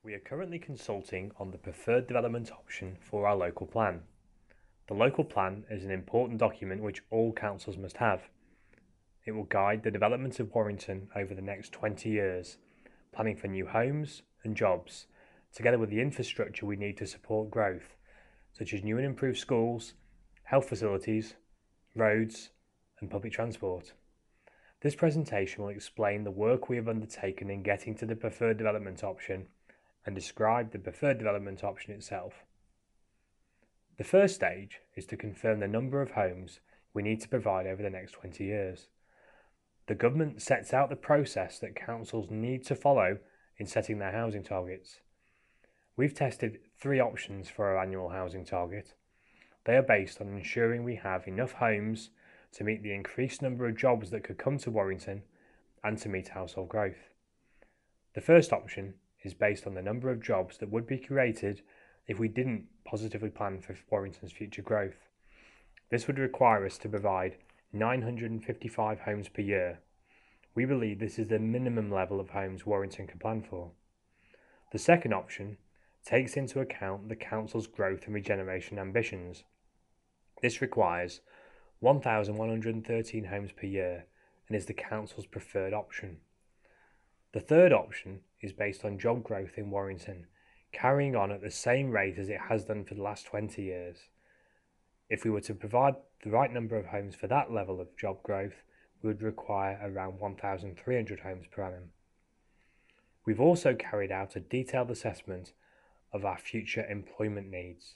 We are currently consulting on the preferred development option for our local plan. The local plan is an important document which all councils must have. It will guide the development of Warrington over the next 20 years, planning for new homes and jobs, together with the infrastructure we need to support growth, such as new and improved schools, health facilities, roads, and public transport. This presentation will explain the work we have undertaken in getting to the preferred development option and describe the preferred development option itself. The first stage is to confirm the number of homes we need to provide over the next 20 years. The government sets out the process that councils need to follow in setting their housing targets. We've tested 3 options for our annual housing target. They are based on ensuring we have enough homes to meet the increased number of jobs that could come to Warrington and to meet household growth. The first option is based on the number of jobs that would be created if we didn't positively plan for Warrington's future growth. This would require us to provide 955 homes per year. We believe this is the minimum level of homes Warrington can plan for. The second option takes into account the council's growth and regeneration ambitions. This requires 1,113 homes per year and is the council's preferred option. The third option is based on job growth in Warrington, carrying on at the same rate as it has done for the last 20 years. If we were to provide the right number of homes for that level of job growth, we would require around 1,300 homes per annum. We've also carried out a detailed assessment of our future employment needs.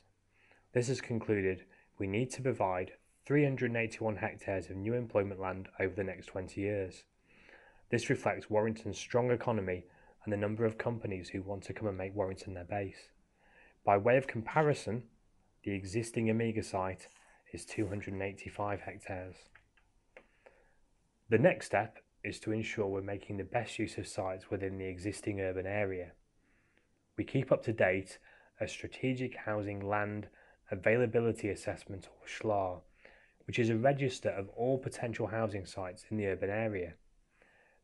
This has concluded we need to provide 381 hectares of new employment land over the next 20 years. This reflects Warrington's strong economy and the number of companies who want to come and make Warrington their base. By way of comparison, the existing Amiga site is 285 hectares. The next step is to ensure we're making the best use of sites within the existing urban area. We keep up to date a Strategic Housing Land Availability Assessment, or SHLAA, which is a register of all potential housing sites in the urban area.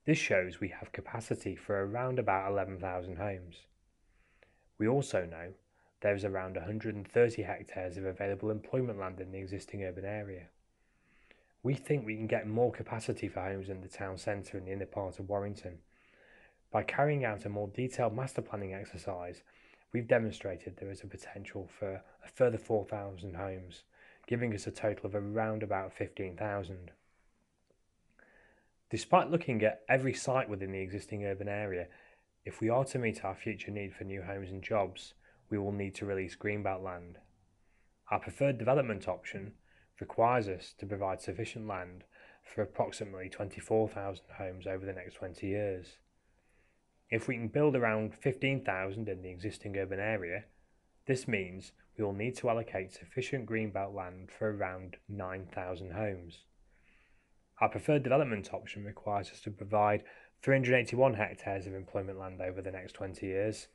This shows we have capacity for around about 11,000 homes. We also know there is around 130 hectares of available employment land in the existing urban area. We think we can get more capacity for homes in the town centre and the inner part of Warrington. By carrying out a more detailed master planning exercise, we've demonstrated there is a potential for a further 4,000 homes, giving us a total of around about 15,000. Despite looking at every site within the existing urban area, if we are to meet our future need for new homes and jobs, we will need to release greenbelt land. Our preferred development option requires us to provide sufficient land for approximately 24,000 homes over the next 20 years. If we can build around 15,000 in the existing urban area, this means we will need to allocate sufficient greenbelt land for around 9,000 homes. Our preferred development option requires us to provide 381 hectares of employment land over the next 20 years.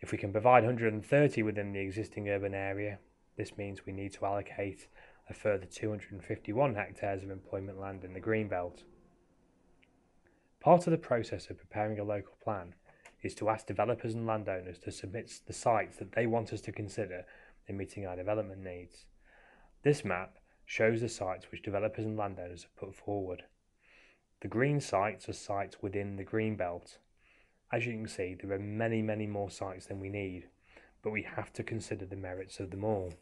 If we can provide 130 within the existing urban area, this means we need to allocate a further 251 hectares of employment land in the Greenbelt. Part of the process of preparing a local plan is to ask developers and landowners to submit the sites that they want us to consider in meeting our development needs. This map shows the sites which developers and landowners have put forward. The green sites are sites within the Greenbelt. As you can see, there are many more sites than we need, but we have to consider the merits of them all.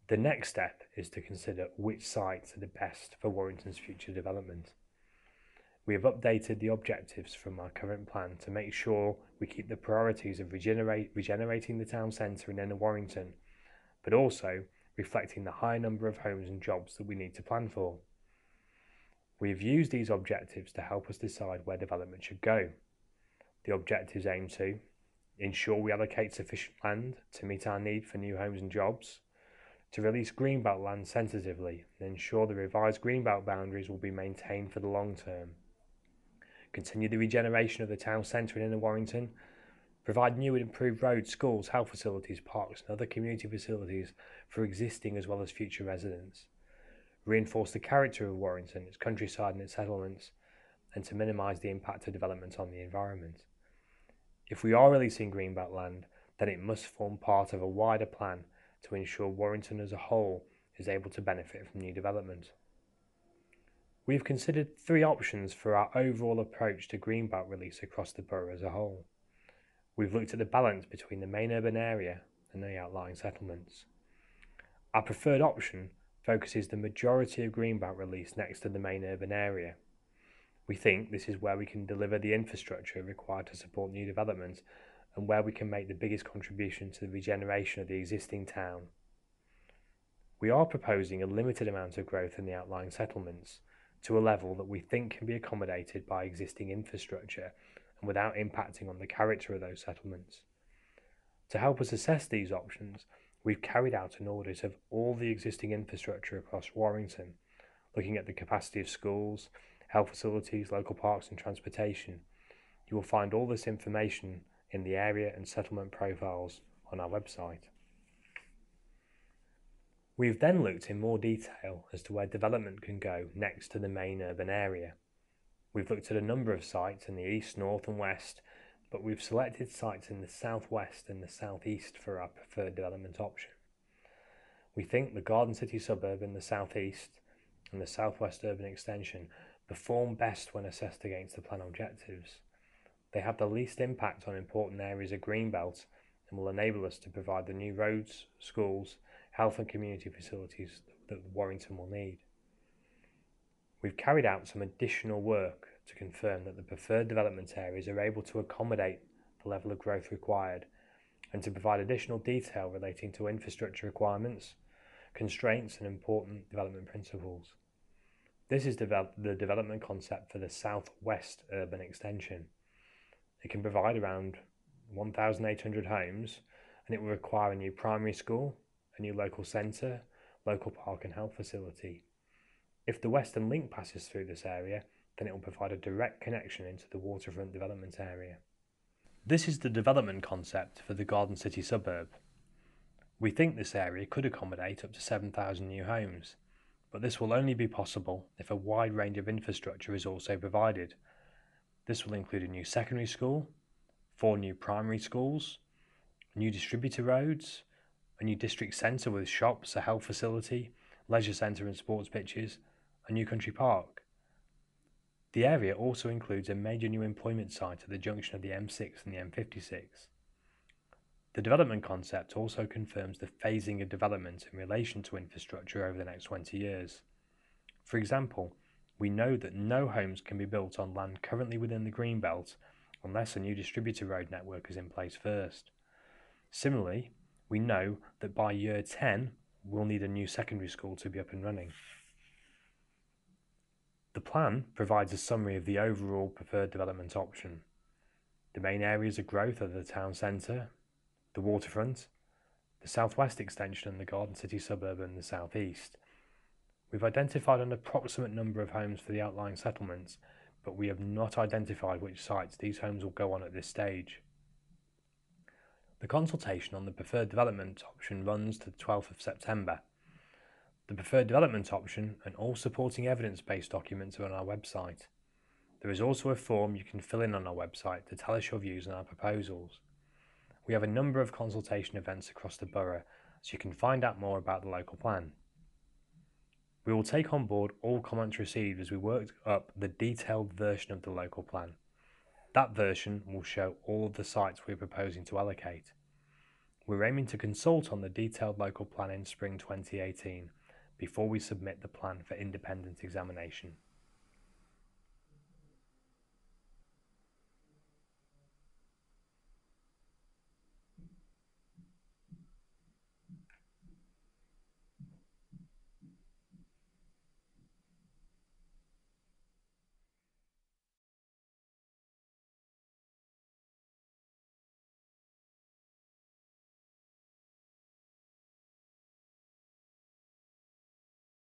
The next step is to consider which sites are the best for Warrington's future development. We have updated the objectives from our current plan to make sure we keep the priorities of regenerating the town centre and inner Warrington, but also reflecting the high number of homes and jobs that we need to plan for. We have used these objectives to help us decide where development should go. The objectives aim to ensure we allocate sufficient land to meet our need for new homes and jobs, to release greenbelt land sensitively and ensure the revised greenbelt boundaries will be maintained for the long term, continue the regeneration of the town centre and inner Warrington, provide new and improved roads, schools, health facilities, parks and other community facilities for existing as well as future residents, reinforce the character of Warrington, its countryside and its settlements, and to minimise the impact of development on the environment. If we are releasing greenbelt land, then it must form part of a wider plan to ensure Warrington as a whole is able to benefit from new development. We have considered 3 options for our overall approach to greenbelt release across the borough as a whole. We've looked at the balance between the main urban area and the outlying settlements. Our preferred option focuses the majority of greenbelt release next to the main urban area. We think this is where we can deliver the infrastructure required to support new development and where we can make the biggest contribution to the regeneration of the existing town. We are proposing a limited amount of growth in the outlying settlements to a level that we think can be accommodated by existing infrastructure and without impacting on the character of those settlements. To help us assess these options, we've carried out an audit of all the existing infrastructure across Warrington, looking at the capacity of schools, health facilities, local parks and transportation. You will find all this information in the area and settlement profiles on our website. We've then looked in more detail as to where development can go next to the main urban area. We've looked at a number of sites in the east, north and west, but we've selected sites in the southwest and the southeast for our preferred development option. We think the Garden City suburb in the southeast and the southwest urban extension perform best when assessed against the plan objectives. They have the least impact on important areas of greenbelt and will enable us to provide the new roads, schools, health and community facilities that Warrington will need. We've carried out some additional work to confirm that the preferred development areas are able to accommodate the level of growth required and to provide additional detail relating to infrastructure requirements, constraints and important development principles. This is the development concept for the southwest urban extension. It can provide around 1,800 homes and it will require a new primary school, a new local centre, local park and health facility. If the Western Link passes through this area, then it will provide a direct connection into the waterfront development area. This is the development concept for the Garden City suburb. We think this area could accommodate up to 7,000 new homes, but this will only be possible if a wide range of infrastructure is also provided. This will include a new secondary school, 4 new primary schools, new distributor roads, a new district centre with shops, a health facility, leisure centre and sports pitches, a new country park. The area also includes a major new employment site at the junction of the M6 and the M56. The development concept also confirms the phasing of development in relation to infrastructure over the next 20 years. For example, we know that no homes can be built on land currently within the Greenbelt unless a new distributor road network is in place first. Similarly, we know that by year 10, we'll need a new secondary school to be up and running. The plan provides a summary of the overall preferred development option. The main areas of growth are the town centre, the waterfront, the southwest extension and the Garden City suburb in the southeast. We've identified an approximate number of homes for the outlying settlements, but we have not identified which sites these homes will go on at this stage. The consultation on the preferred development option runs to the 12th of September. The preferred development option and all supporting evidence-based documents are on our website. There is also a form you can fill in on our website to tell us your views on our proposals. We have a number of consultation events across the borough, so you can find out more about the local plan. We will take on board all comments received as we work up the detailed version of the local plan. That version will show all of the sites we are proposing to allocate. We're aiming to consult on the detailed local plan in spring 2018 before we submit the plan for independent examination.